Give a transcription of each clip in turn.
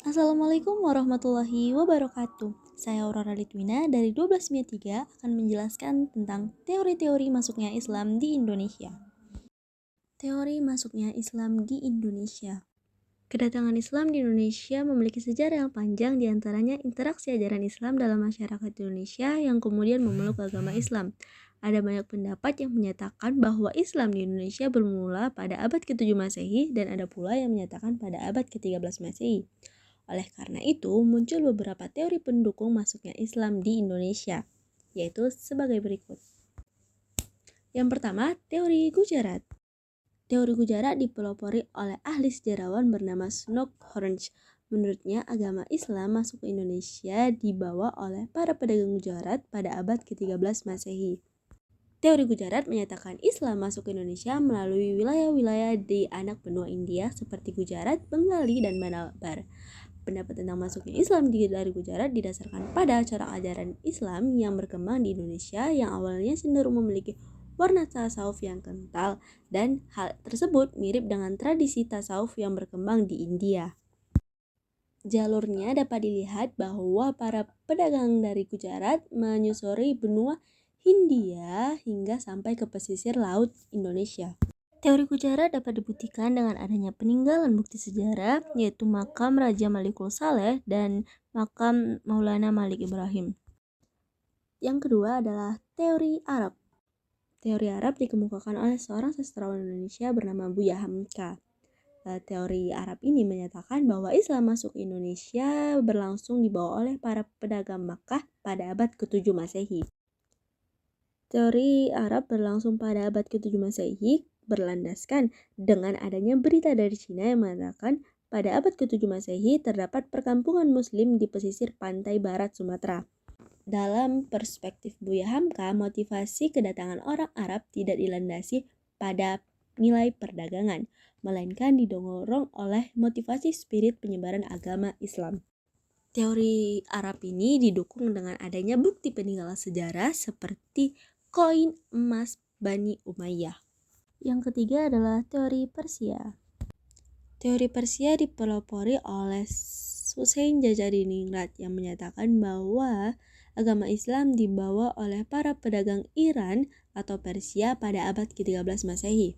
Assalamualaikum warahmatullahi wabarakatuh. Saya Aurora Litwina dari 12 3 akan menjelaskan tentang teori-teori masuknya Islam di Indonesia. Teori masuknya Islam di Indonesia. Kedatangan Islam di Indonesia memiliki sejarah yang panjang, diantaranya interaksi ajaran Islam dalam masyarakat Indonesia yang kemudian memeluk agama Islam. Ada banyak pendapat yang menyatakan bahwa Islam di Indonesia bermula pada abad ke-7 Masehi dan ada pula yang menyatakan pada abad ke-13 Masehi. Oleh karena itu, muncul beberapa teori pendukung masuknya Islam di Indonesia, yaitu sebagai berikut. Yang pertama, teori Gujarat. Teori Gujarat dipelopori oleh ahli sejarawan bernama Snook Hornch. Menurutnya, agama Islam masuk ke Indonesia dibawa oleh para pedagang Gujarat pada abad ke-13 Masehi. Teori Gujarat menyatakan Islam masuk ke Indonesia melalui wilayah-wilayah di anak benua India seperti Gujarat, Bengali, dan Malabar. Pendapat tentang masuknya Islam dari Gujarat didasarkan pada corak ajaran Islam yang berkembang di Indonesia yang awalnya cenderung memiliki warna tasawuf yang kental, dan hal tersebut mirip dengan tradisi tasawuf yang berkembang di India. Jalurnya dapat dilihat bahwa para pedagang dari Gujarat menyusuri benua Hindia hingga sampai ke pesisir laut Indonesia. Teori Gujarat dapat dibuktikan dengan adanya peninggalan bukti sejarah, yaitu makam Raja Malikul Saleh dan makam Maulana Malik Ibrahim. Yang kedua adalah teori Arab. Teori Arab dikemukakan oleh seorang sastrawan Indonesia bernama Buya Hamka. Teori Arab ini menyatakan bahwa Islam masuk ke Indonesia berlangsung dibawa oleh para pedagang Makkah pada abad ke-7 Masehi. Teori Arab berlangsung pada abad ke-7 Masehi berlandaskan dengan adanya berita dari Cina yang mengatakan pada abad ke-7 Masehi terdapat perkampungan Muslim di pesisir pantai barat Sumatera. Dalam perspektif Buya Hamka, motivasi kedatangan orang Arab tidak dilandasi pada nilai perdagangan, melainkan didorong oleh motivasi spirit penyebaran agama Islam. Teori Arab ini didukung dengan adanya bukti peninggalan sejarah seperti koin emas Bani Umayyah. Yang ketiga adalah teori Persia. Teori Persia dipelopori oleh Husain Jajadiningrat yang menyatakan bahwa agama Islam dibawa oleh para pedagang Iran atau Persia pada abad ke-13 Masehi.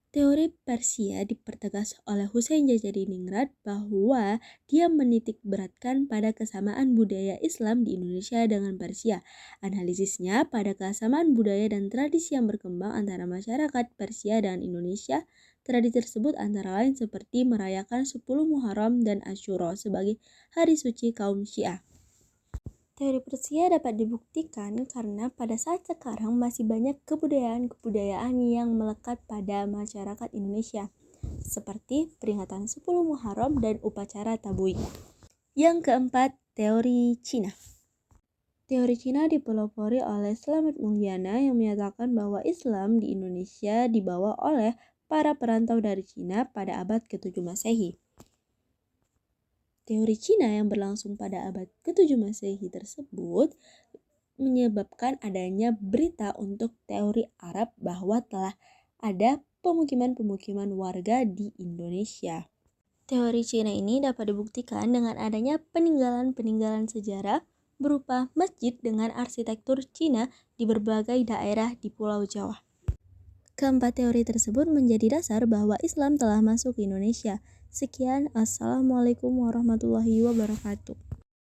Teori Persia dipertegas oleh Husain Jajadiningrat bahwa dia menitik beratkan pada kesamaan budaya Islam di Indonesia dengan Persia. Analisisnya pada kesamaan budaya dan tradisi yang berkembang antara masyarakat Persia dan Indonesia. Tradisi tersebut antara lain seperti merayakan 10 Muharram dan Asyura sebagai hari suci kaum Syiah. Teori Persia dapat dibuktikan karena pada saat sekarang masih banyak kebudayaan-kebudayaan yang melekat pada masyarakat Indonesia, seperti peringatan 10 Muharram dan upacara tabui. Yang keempat, teori Cina. Teori Cina dipelopori oleh Slamet Mulyana yang menyatakan bahwa Islam di Indonesia dibawa oleh para perantau dari Cina pada abad ke-7 Masehi. Teori Cina yang berlangsung pada abad ke-7 Masehi tersebut menyebabkan adanya berita untuk teori Arab bahwa telah ada pemukiman-pemukiman warga di Indonesia. Teori Cina ini dapat dibuktikan dengan adanya peninggalan-peninggalan sejarah berupa masjid dengan arsitektur Cina di berbagai daerah di Pulau Jawa. Keempat teori tersebut menjadi dasar bahwa Islam telah masuk ke Indonesia. Sekian, Assalamualaikum warahmatullahi wabarakatuh.